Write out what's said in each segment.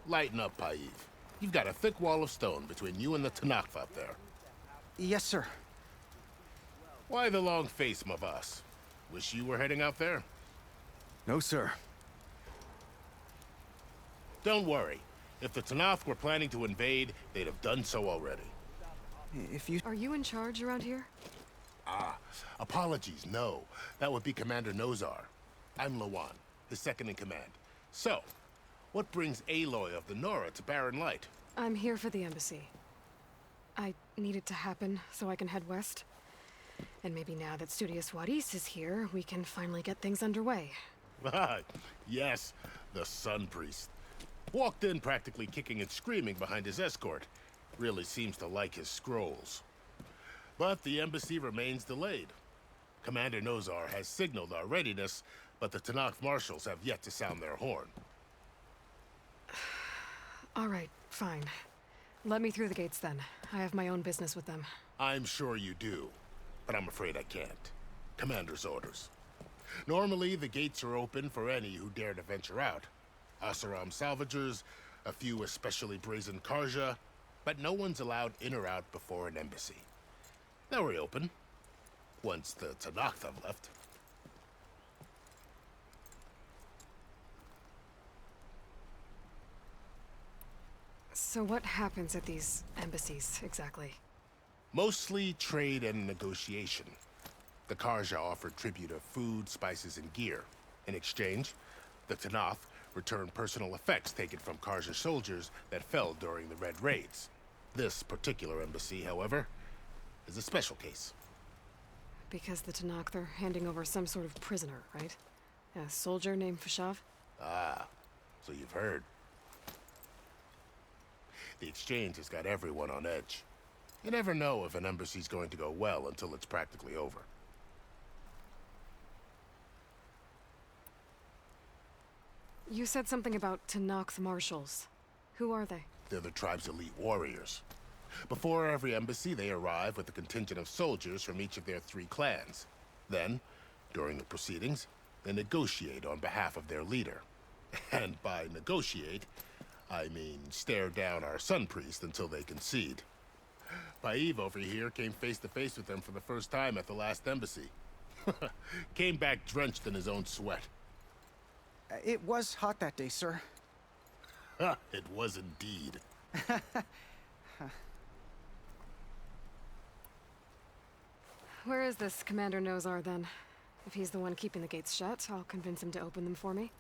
Lighten up, Paiv. You've got a thick wall of stone between you and the Tanakh up there. Yes, sir. Why the long face, my boss? Wish you were heading out there? No, sir. Don't worry. If the Tanakh were planning to invade, they'd have done so already. If you... Are you in charge around here? Apologies, no. That would be Commander Nozar. I'm Lawan, his second in command. So, what brings Aloy of the Nora to Barren Light? I'm here for the embassy. I need it to happen so I can head west. And maybe now that Studious Wadis is here, we can finally get things underway. Yes, the Sun Priest. Walked in practically kicking and screaming behind his escort. Really seems to like his scrolls. But the embassy remains delayed. Commander Nozar has signaled our readiness, but the Tanakh marshals have yet to sound their horn. All right, fine. Let me through the gates then. I have my own business with them. I'm sure you do, but I'm afraid I can't. Commander's orders. Normally, the gates are open for any who dare to venture out. Asaram salvagers, a few especially brazen Karja, but no one's allowed in or out before an embassy. They'll reopen, once the Tanakh have left. So what happens at these embassies, exactly? Mostly trade and negotiation. The Karja offer tribute of food, spices, and gear. In exchange, the Tanakh return personal effects taken from Karja soldiers that fell during the Red Raids. This particular embassy, however, is a special case. Because the Tanakh, they're handing over some sort of prisoner, right? A soldier named Fashav? Ah, so you've heard. The exchange has got everyone on edge. You never know if an embassy's going to go well until it's practically over. You said something about Tanakh marshals. Who are they? They're the tribe's elite warriors. Before every embassy, they arrive with a contingent of soldiers from each of their 3 clans. Then, during the proceedings, they negotiate on behalf of their leader. And by negotiate, I mean stare down our Sun Priest until they concede. Paiv over here came face to face with them for the first time at the last embassy. Came back drenched in his own sweat. It was hot that day, sir. It was indeed. Where is this Commander Nozar, then? If he's the one keeping the gates shut, I'll convince him to open them for me.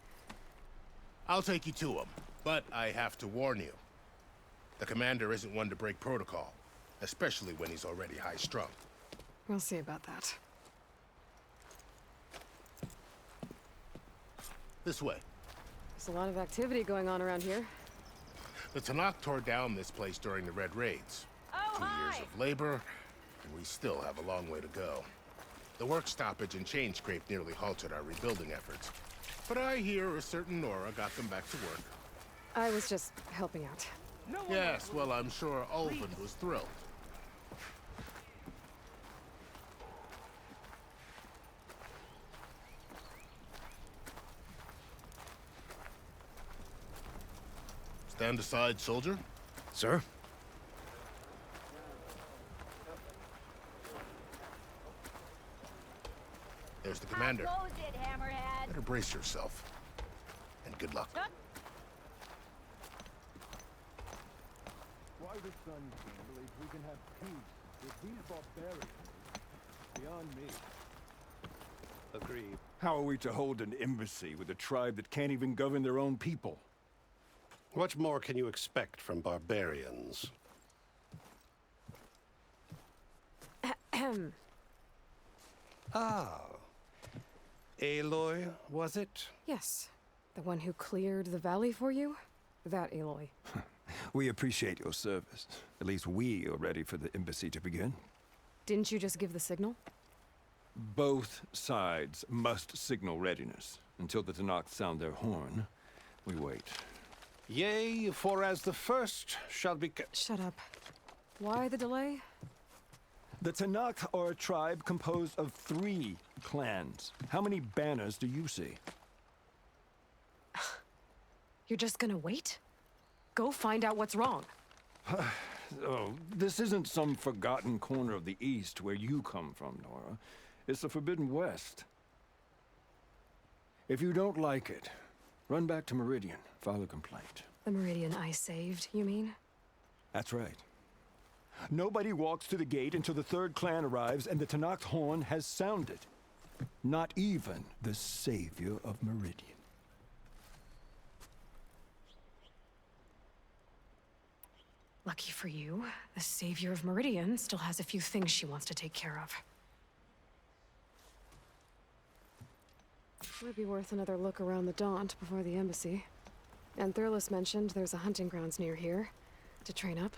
I'll take you to him, but I have to warn you. The commander isn't one to break protocol, especially when he's already high-strung. We'll see about that. This way. There's a lot of activity going on around here. The Tanakh tore down this place during the Red Raids. 2 years of labor, and we still have a long way to go. The work stoppage and chain scrape nearly halted our rebuilding efforts. But I hear a certain Nora got them back to work. I was just helping out. Yes, well, I'm sure Ulvund was thrilled. Stand aside, soldier. Sir? There's the commander. How goes it, Hammerhead? Better brace yourself. And good luck. Why the Sun King believes we can have peace with these barbarians beyond me. Agreed. How are we to hold an embassy with a tribe that can't even govern their own people? What more can you expect from barbarians? Ah. Aloy, was it? Yes. The one who cleared the valley for you? That Aloy. We appreciate your service. At least we are ready for the embassy to begin. Didn't you just give the signal? Both sides must signal readiness. Until the Tanakh sound their horn, we wait. Yea, for as the first shall be... Shut up. Why the delay? The Tanakh are a tribe composed of 3 clans. How many banners do you see? You're just gonna wait? Go find out what's wrong. Oh, this isn't some forgotten corner of the East where you come from, Nora. It's the Forbidden West. If you don't like it, run back to Meridian, file a complaint. The Meridian I saved, you mean? That's right. Nobody walks to the gate until the third clan arrives and the Tenakth horn has sounded. Not even the savior of Meridian. Lucky for you, the savior of Meridian still has a few things she wants to take care of. Might be worth another look around the Daunt before the embassy. And Thurles mentioned there's a hunting grounds near here to train up.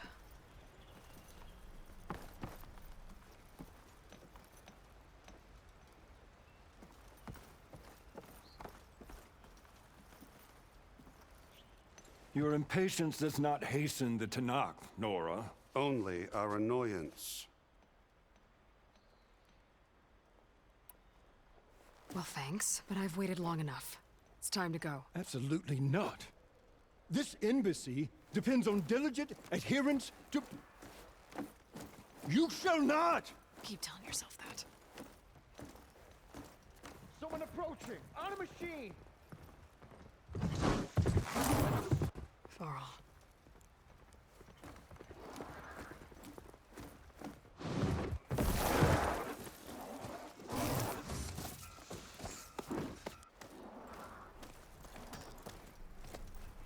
Your impatience does not hasten the Tenakth, Nora. Only our annoyance. Well, thanks, but I've waited long enough. It's time to go. Absolutely not. This embassy depends on diligent adherence to... You shall not! Keep telling yourself that. Someone approaching! On a machine! Varl.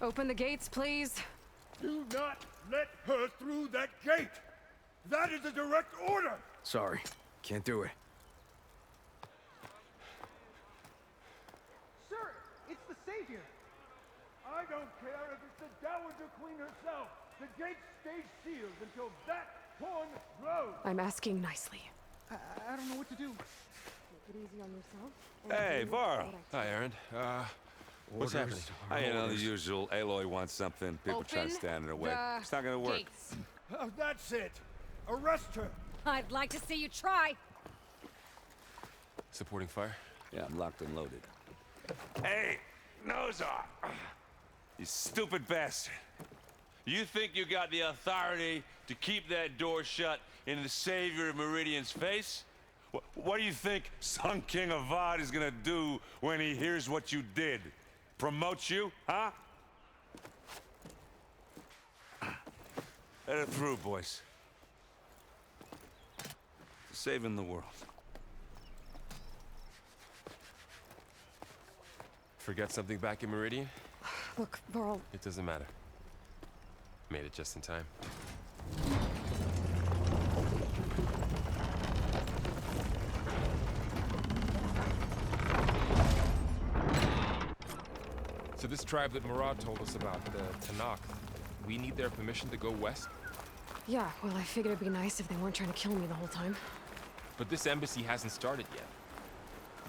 Open the gates, please. Do not let her through that gate! That is a direct order! Sorry, can't do it. Sir, it's the Savior! I don't care if it's the Dowager Queen herself. The gate stays sealed until that horn blows. I'm asking nicely. I don't know what to do. Take it easy on yourself. Hey, Varl. Hi, Aaron. What's happening? You know, the orders. usual. Aloy wants something. People try to Open stand in her way. the It's not gonna work. gates. Oh, that's it. Arrest her. I'd like to see you try. Supporting fire? Yeah, I'm locked and loaded. Hey, Nozar! You stupid bastard. You think you got the authority to keep that door shut in the savior of Meridian's face? What do you think Sun King Avad is gonna do when he hears what you did? Promote you, huh? Let it through, boys. Saving the world. Forget something back in Meridian? Look, Varl, It doesn't matter. Made it just in time. So this tribe that Murad told us about, the Tenakth, we need their permission to go west? yeah, well, I figured it'd be nice if they weren't trying to kill me the whole time. But this embassy hasn't started yet.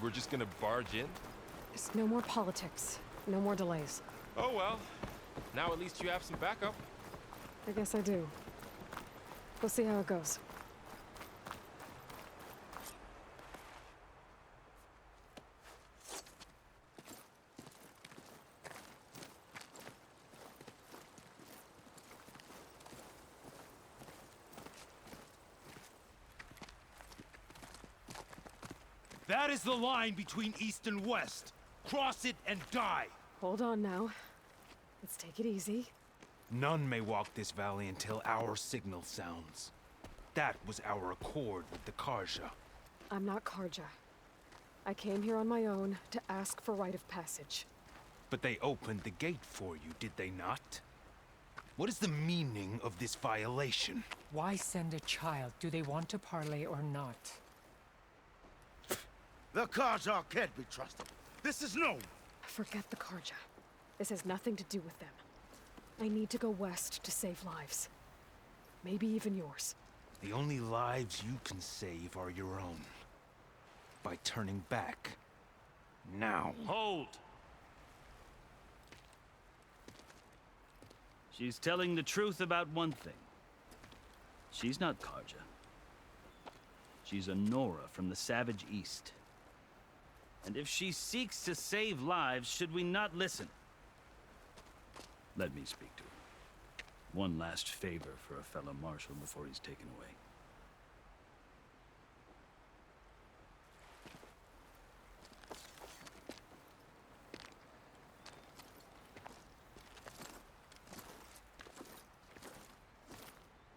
We're just gonna barge in? Just no more politics. No more delays. Oh well. Now at least you have some backup. I guess I do. We'll see how it goes. That is the line between East and West. Cross it and die. Hold on now. Let's take it easy. None may walk this valley until our signal sounds. That was our accord with the Karja. I'm not Karja. I came here on my own to ask for rite of passage. But they opened the gate for you, did they not? What is the meaning of this violation? Why send a child? Do they want to parley or not? The Karja can't be trusted. This is known. Forget the Karja. This has nothing to do with them. I need to go west to save lives. Maybe even yours. The only lives you can save are your own. By turning back. Now. Hold! She's telling the truth about one thing. She's not Karja. She's a Nora from the Savage East. And if she seeks to save lives, should we not listen? Let me speak to her. One last favor for a fellow marshal before he's taken away.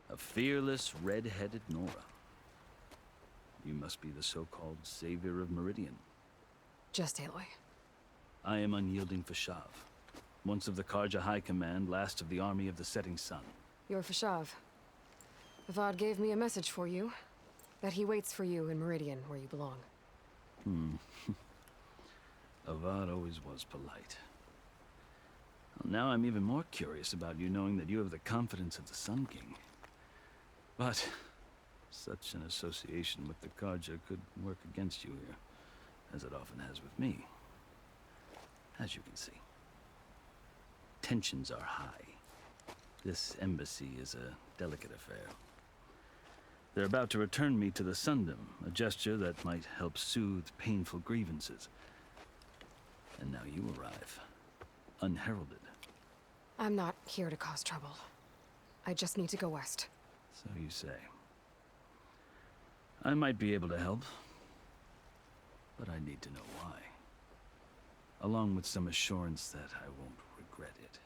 A fearless, red-headed Nora. You must be the so-called savior of Meridian. Just Aloy. I am unyielding Fashav, once of the Karja High Command, last of the army of the Setting Sun. You're Fashav. Avad gave me a message for you. That he waits for you in Meridian, where you belong. Avad always was polite. Well, now I'm even more curious about you knowing that you have the confidence of the Sun King. But such an association with the Karja could work against you here, as it often has with me. As you can see. Tensions are high. This embassy is a delicate affair. They're about to return me to the Sundom, a gesture that might help soothe painful grievances. And now you arrive, unheralded. I'm not here to cause trouble. I just need to go west. So you say. I might be able to help, but I need to know why. Along with some assurance that I won't regret it.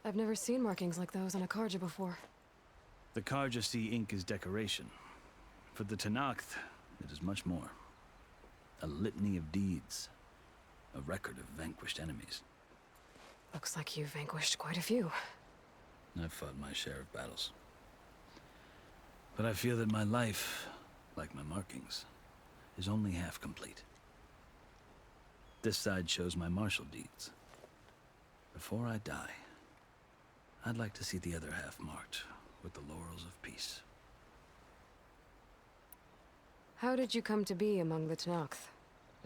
I've never seen markings like those on a Karja before. The Karja see ink as decoration. For the Tenakth, it is much more. A litany of deeds. A record of vanquished enemies. Looks like you've vanquished quite a few. I've fought my share of battles. But I feel that my life, like my markings, is only half complete. This side shows my martial deeds. Before I die, I'd like to see the other half marked with the laurels of peace. How did you come to be among the Tenakth?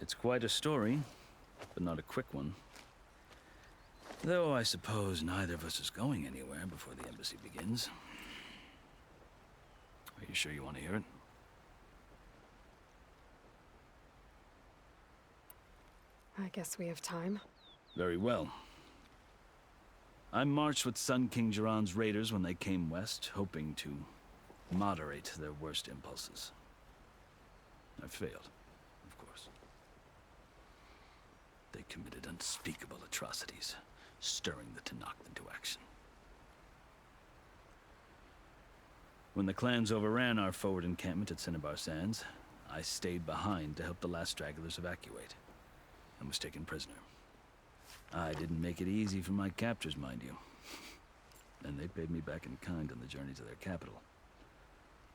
It's quite a story, but not a quick one. Though I suppose neither of us is going anywhere before the embassy begins. Are you sure you want to hear it? I guess we have time. Very well. I marched with Sun King Jiran's raiders when they came west, hoping to moderate their worst impulses. I failed, of course. They committed unspeakable atrocities, stirring the Tenakth into action. When the clans overran our forward encampment at Cinnabar Sands, I stayed behind to help the last stragglers evacuate, and was taken prisoner. I didn't make it easy for my captors, mind you. And they paid me back in kind on the journey to their capital.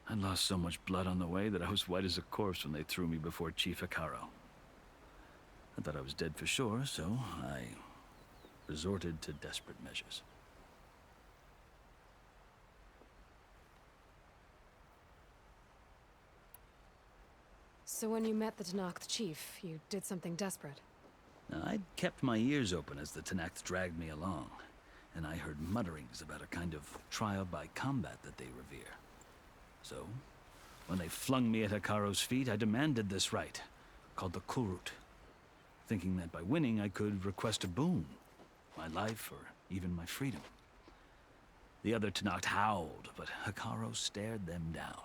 I lost so much blood on the way that I was white as a corpse when they threw me before Chief Hekarro. I thought I was dead for sure, so I resorted to desperate measures. So when you met the Tenakth chief, you did something desperate? Now, I'd kept my ears open as the Tenakth dragged me along, and I heard mutterings about a kind of trial by combat that they revere. So, when they flung me at Hekarro's feet, I demanded this right, called the Kulrut, thinking that by winning I could request a boon, my life or even my freedom. The other Tenakth howled, but Hekarro stared them down,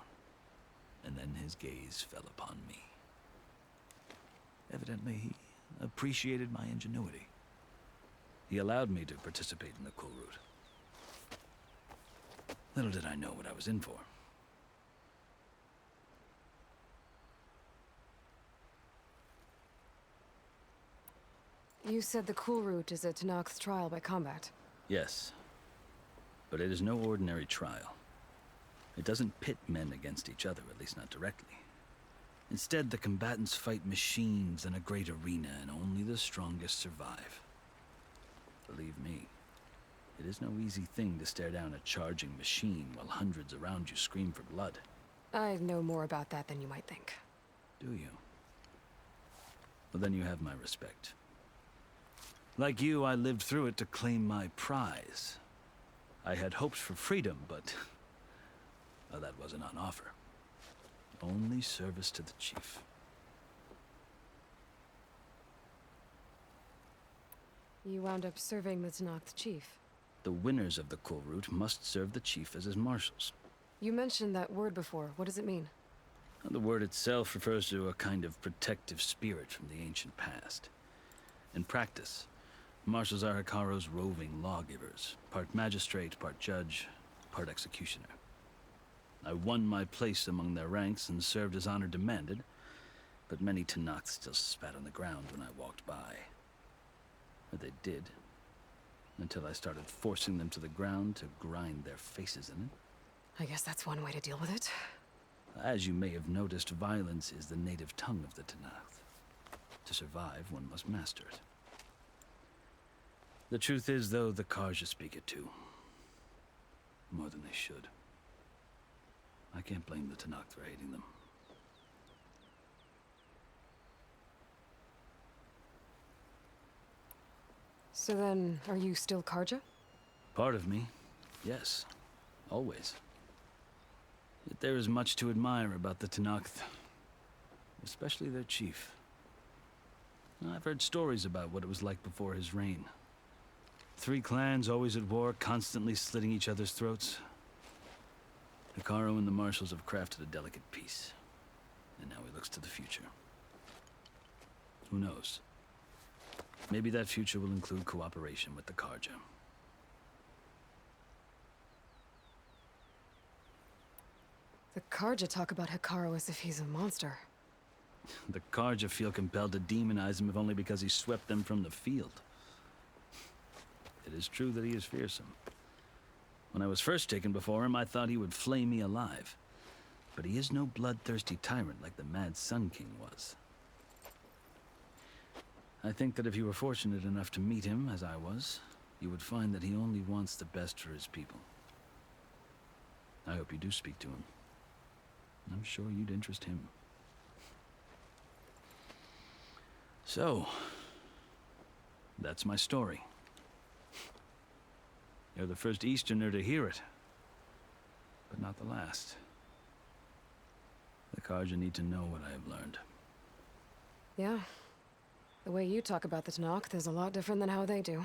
and then his gaze fell upon me. Evidently, he appreciated my ingenuity. He allowed me to participate in the Kulrut. Little did I know what I was in for. You said the Kulrut is a Tenakth trial by combat. Yes. But it is no ordinary trial. It doesn't pit men against each other, at least not directly. Instead, the combatants fight machines in a great arena, and only the strongest survive. Believe me, it is no easy thing to stare down a charging machine while hundreds around you scream for blood. I know more about that than you might think. Do you? Well, then you have my respect. Like you, I lived through it to claim my prize. I had hopes for freedom, but well, that wasn't on offer. Only service to the chief. You wound up serving the Tenakth chief. The winners of the Kulrut must serve the chief as his marshals. You mentioned that word before. What does it mean? The word itself refers to a kind of protective spirit from the ancient past. In practice, marshals are Hekarro's roving lawgivers, part magistrate, part judge, part executioner. I won my place among their ranks and served as honor demanded, but many Tenakth still spat on the ground when I walked by. Or they did, until I started forcing them to the ground to grind their faces in it. I guess that's one way to deal with it. As you may have noticed, violence is the native tongue of the Tenakth. To survive, one must master it. The truth is, though, the Carja speak it too. More than they should. I can't blame the Tenakth for hating them. So then, are you still Carja? Part of me, yes. Always. Yet there is much to admire about the Tenakth. Especially their chief. I've heard stories about what it was like before his reign. 3 clans always at war, constantly slitting each other's throats. Hekarro and the marshals have crafted a delicate peace. And now he looks to the future. Who knows? Maybe that future will include cooperation with the Carja. The Carja talk about Hekarro as if he's a monster. The Carja feel compelled to demonize him if only because he swept them from the field. It is true that he is fearsome. When I was first taken before him, I thought he would flay me alive. But he is no bloodthirsty tyrant like the Mad Sun King was. I think that if you were fortunate enough to meet him, as I was, you would find that he only wants the best for his people. I hope you do speak to him. I'm sure you'd interest him. So, that's my story. You're the first Easterner to hear it, but not the last. The Carja need to know what I have learned. Yeah. The way you talk about the Tenakth is a lot different than how they do.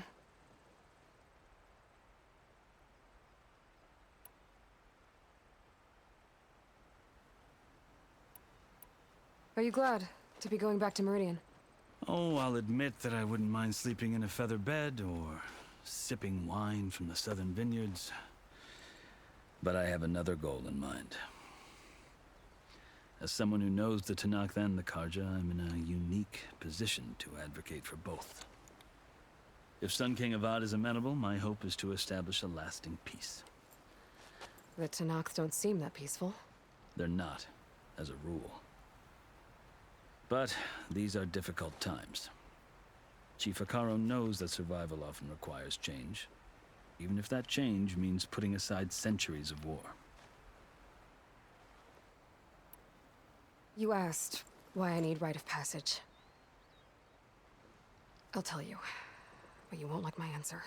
Are you glad to be going back to Meridian? Oh, I'll admit that I wouldn't mind sleeping in a feather bed or sipping wine from the southern vineyards. But I have another goal in mind. As someone who knows the Tenakth and the Carja, I'm in a unique position to advocate for both. If Sun King Avad is amenable, my hope is to establish a lasting peace. The Tenakth don't seem that peaceful. They're not, as a rule. But these are difficult times. Chief Hekarro knows that survival often requires change, even if that change means putting aside centuries of war. You asked why I need rite of passage. I'll tell you, but you won't like my answer.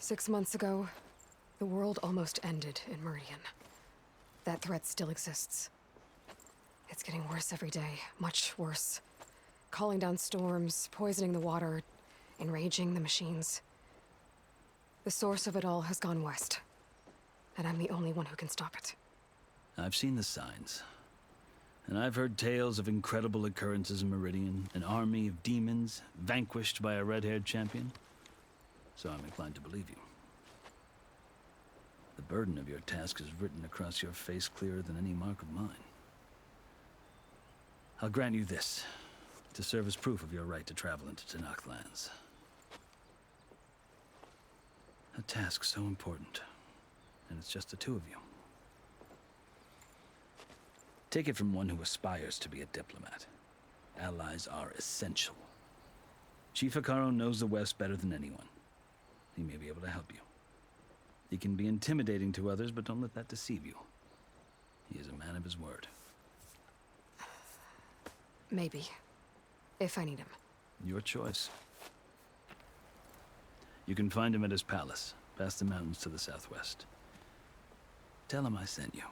6 months ago, the world almost ended in Meridian. That threat still exists. It's getting worse every day, much worse. Calling down storms, poisoning the water, enraging the machines. The source of it all has gone west, and I'm the only one who can stop it. I've seen the signs. And I've heard tales of incredible occurrences in Meridian, an army of demons vanquished by a red-haired champion. So I'm inclined to believe you. The burden of your task is written across your face clearer than any mark of mine. I'll grant you this, to serve as proof of your right to travel into Tenakth lands. A task so important, and it's just the 2 of you. Take it from one who aspires to be a diplomat. Allies are essential. Chief Hekarro knows the West better than anyone. He may be able to help you. He can be intimidating to others, but don't let that deceive you. He is a man of his word. Maybe. If I need him. Your choice. You can find him at his palace, past the mountains to the southwest. Tell him I sent you,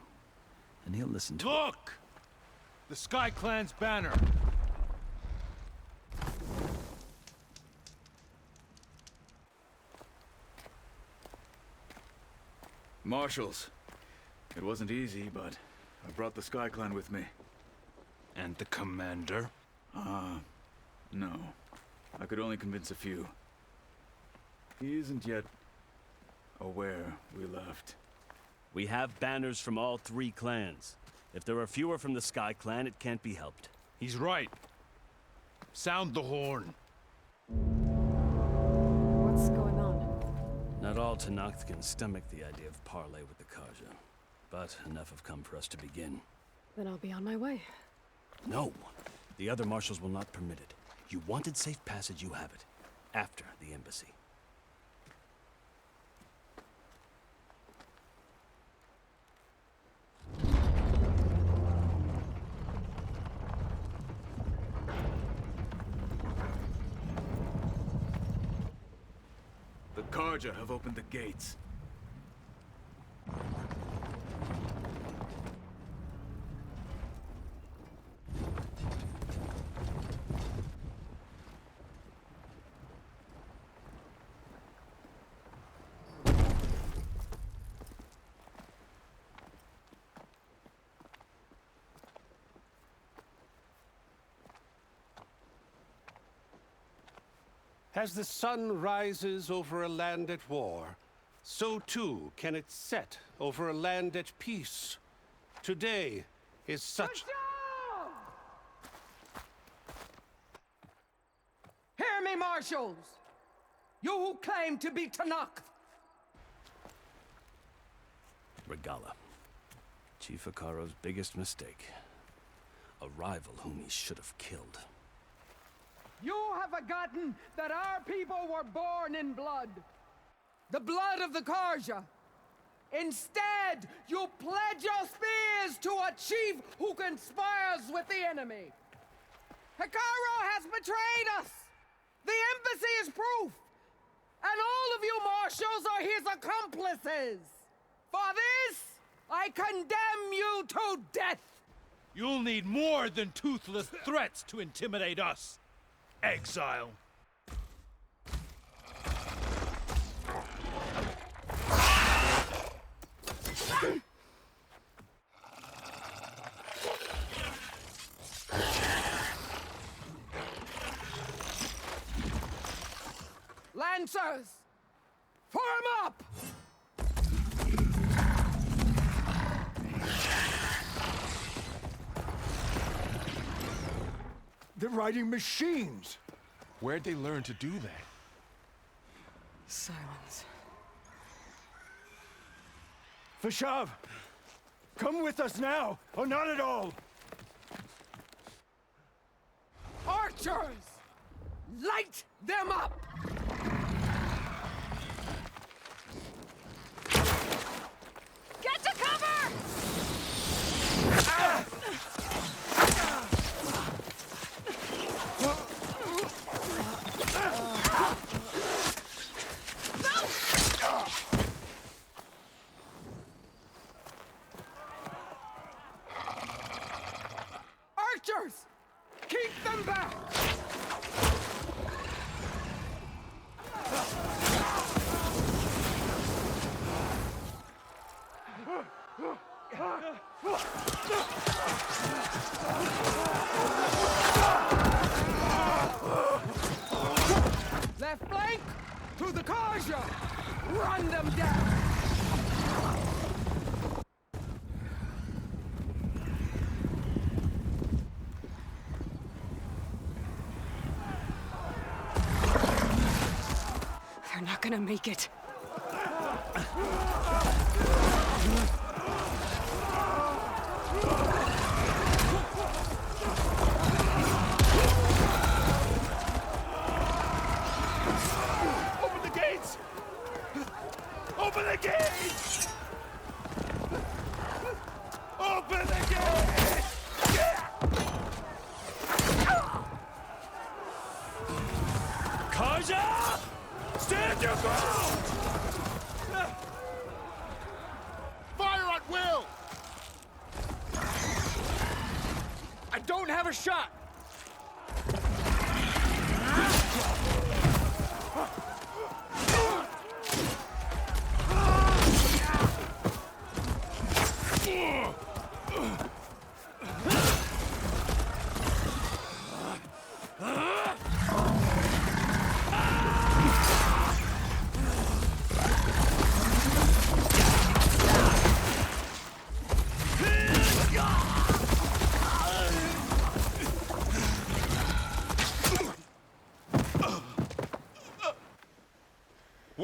and he'll listen to it. Look! The Sky Clan's banner! Marshals. It wasn't easy, but I brought the Sky Clan with me. And the commander? No. I could only convince a few. He isn't yet aware we left. We have banners from all 3 clans. If there are fewer from the Sky Clan, it can't be helped. He's right. Sound the horn. What's going on? Not all Tenakth can stomach the idea of parley with the Karja. But enough have come for us to begin. Then I'll be on my way. No! The other marshals will not permit it. You wanted safe passage, you have it. After the embassy. The Karja have opened the gates. As the sun rises over a land at war, so too can it set over a land at peace. Today is such... Hear me, marshals! You who claim to be Tenakth! Regalla. Chief Hekarro's biggest mistake. A rival whom he should have killed. You have forgotten that our people were born in blood. The blood of the Karja. Instead, you pledge your spears to a chief who conspires with the enemy. Hekarro has betrayed us. The embassy is proof. And all of you marshals are his accomplices. For this, I condemn you to death. You'll need more than toothless threats to intimidate us. Exile. Lancers, form up! They're riding machines! Where'd they learn to do that? Silence. Fashav! Come with us now, or not at all! Archers! Light them up! Get to cover! Archers! Keep them back! Left flank! To the Karja! Run them down! They're not gonna make it. Open the gates! Open the gates! Open the gates! Karja! Stand your ground! Fire at will! I don't have a shot!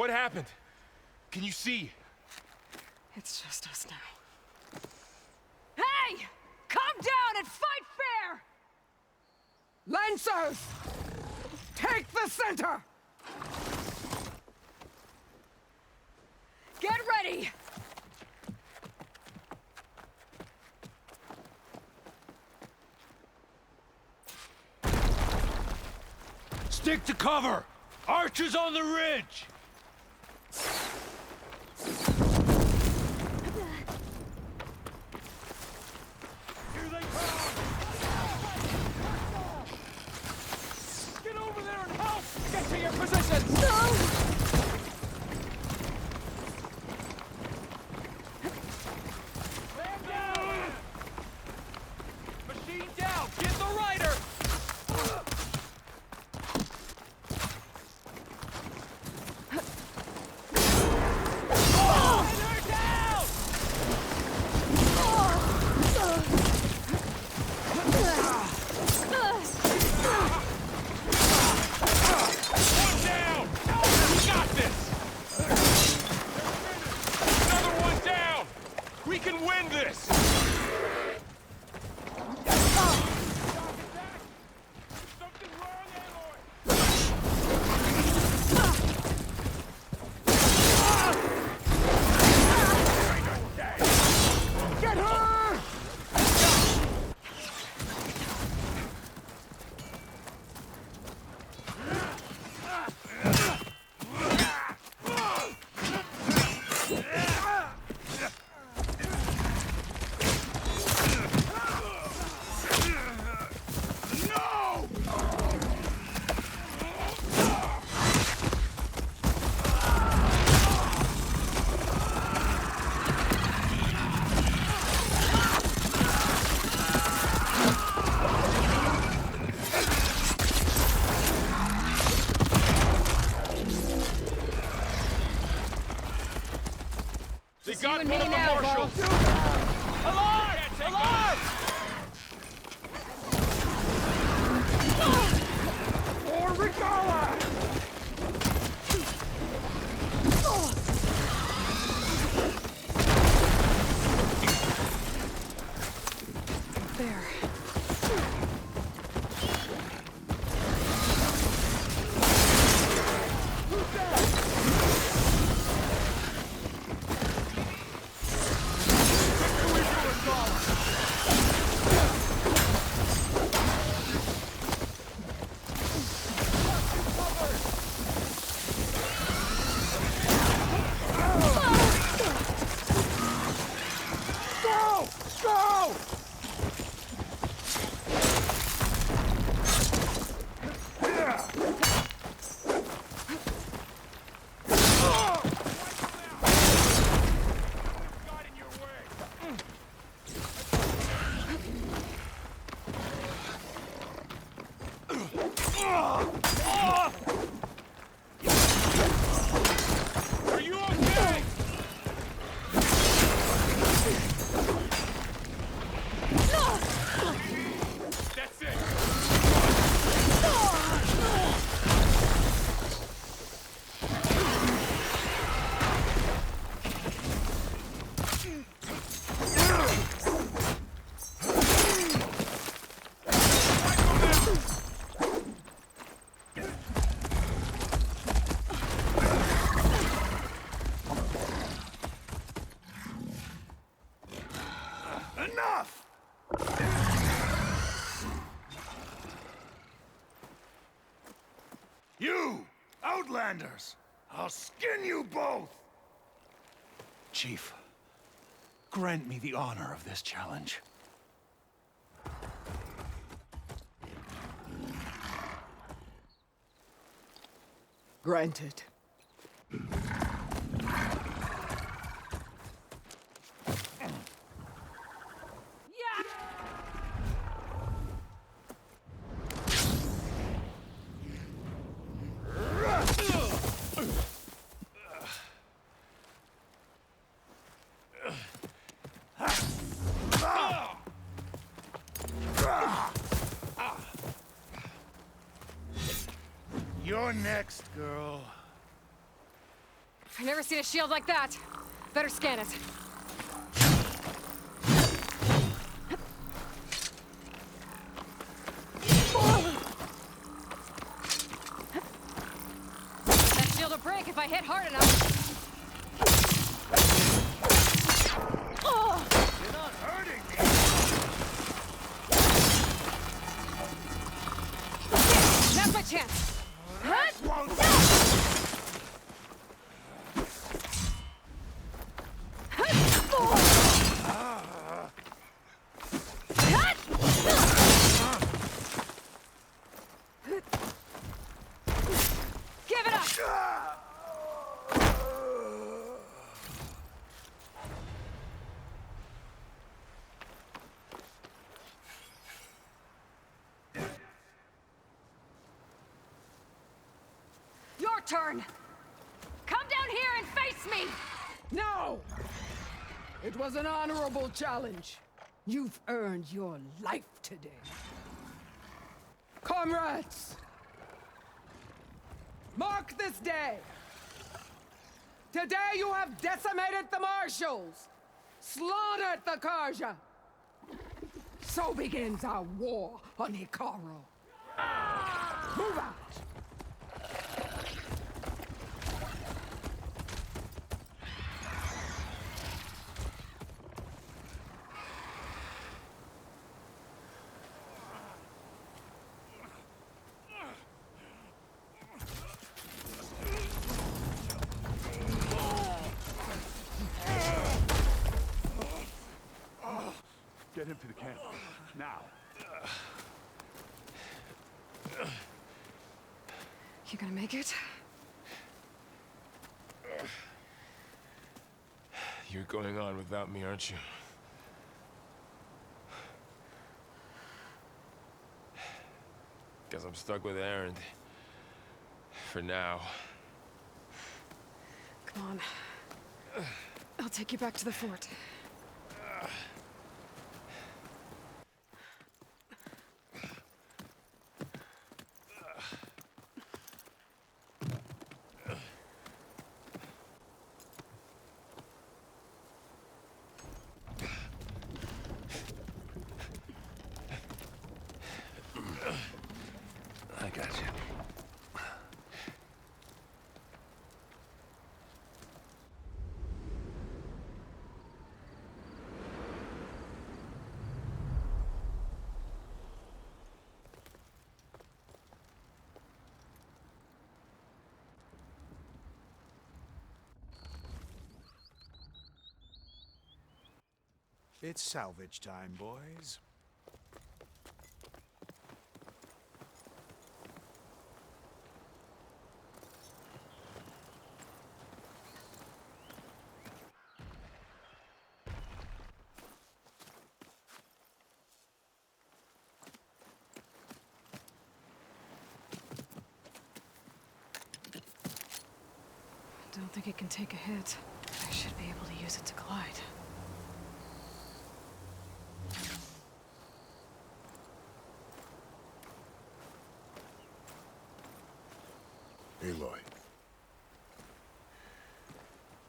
What happened? Can you see? It's just us now. Hey! Calm down and fight fair! Lancers! Take the center! Get ready! Stick to cover! Archers on the ridge! Here they come! Get over there and help! Get to your positions! Man down! Machine down! Get the rider! We can win this! Get her! They got one of the marshals! Alive! Alive! For Regala! There. Are you okay? That's it! Enough! You, Outlanders! I'll skin you both! Chief, grant me the honor of this challenge. Granted. You're next, girl. I've never seen a shield like that. Better scan it. That shield will break if I hit hard enough. You're not hurting me! Now's my chance. Give it up! Your turn! Come down here and face me! No! It was an honorable challenge. You've earned your life today. Comrades! Mark this day! Today you have decimated the Marshals! Slaughtered the Karja! So begins our war on Hikaru. Move out! Get him to the camp. Now. You gonna make it? You're going on without me, aren't you? Guess I'm stuck with Erend. For now. Come on. I'll take you back to the fort. I got you. It's salvage time, boys. I don't think it can take a hit. I should be able to use it to glide. Aloy.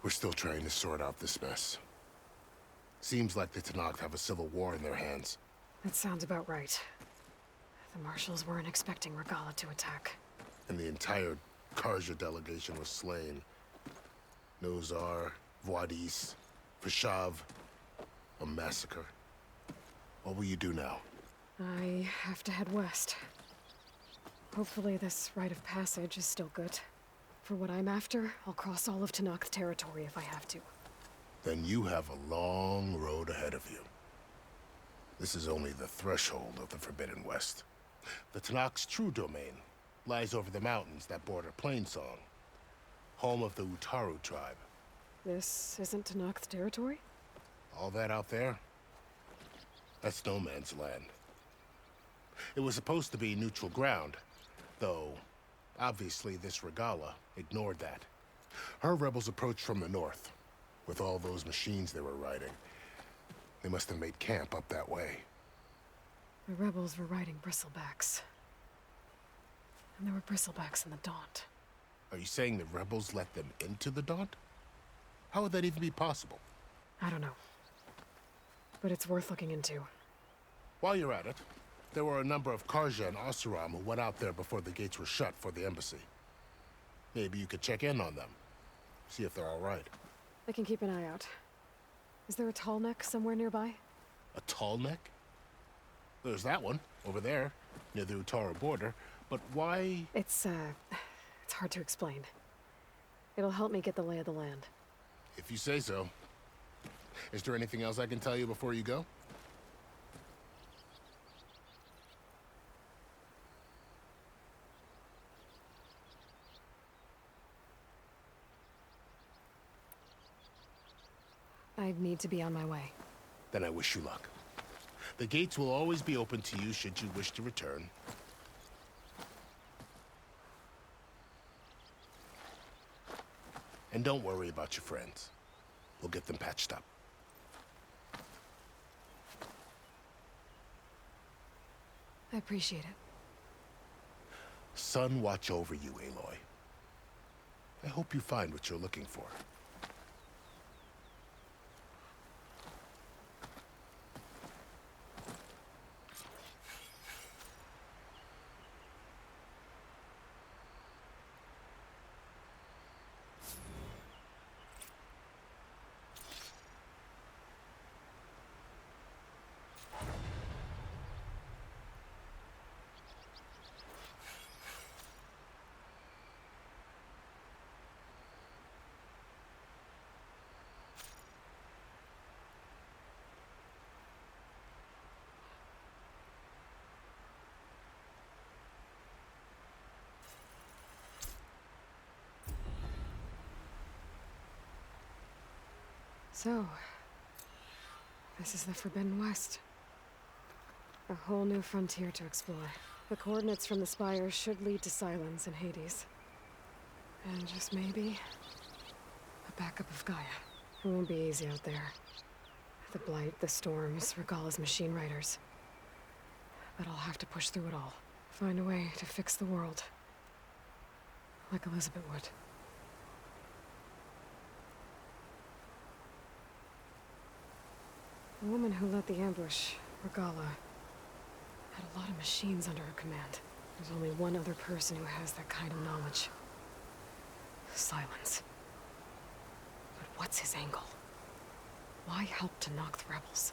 We're still trying to sort out this mess. Seems like the Tenakth have a civil war in their hands. That sounds about right. The Marshals weren't expecting Regalla to attack. And the entire Karja delegation was slain. Nozar, Vuadis, Fashav. A massacre. What will you do now? I have to head west. Hopefully this rite of passage is still good. For what I'm after, I'll cross all of Tenakth territory if I have to. Then you have a long road ahead of you. This is only the threshold of the Forbidden West. The Tenakth's true domain lies over the mountains that border Plainsong, home of the Utaru tribe. This isn't Tenakth territory? All that out there? That's no man's land. It was supposed to be neutral ground, though obviously this Regalla ignored that. Her rebels approached from the north, with all those machines they were riding. They must have made camp up that way. The rebels were riding bristlebacks. And there were bristlebacks in the Daunt. Are you saying the rebels let them into the Daunt? How would that even be possible? I don't know. But it's worth looking into. While you're at it, there were a number of Karja and Oseram who went out there before the gates were shut for the embassy. Maybe you could check in on them. See if they're all right. I can keep an eye out. Is there a tall neck somewhere nearby? A tall neck? There's that one, over there, near the Utara border. But why... It's hard to explain. It'll help me get the lay of the land. If you say so. Is there anything else I can tell you before you go? I need to be on my way. Then I wish you luck. The gates will always be open to you should you wish to return. And don't worry about your friends. We'll get them patched up. I appreciate it. Sun watch over you, Aloy. I hope you find what you're looking for. So, this is the Forbidden West. A whole new frontier to explore. The coordinates from the spires should lead to Silence and Hades. And just maybe, a backup of Gaia. It won't be easy out there. The Blight, the Storms, Regalla's machine riders. But I'll have to push through it all. Find a way to fix the world. Like Elizabeth would. The woman who led the ambush, Regalla, had a lot of machines under her command. There's only one other person who has that kind of knowledge. Silence. But what's his angle? Why help to knock the rebels?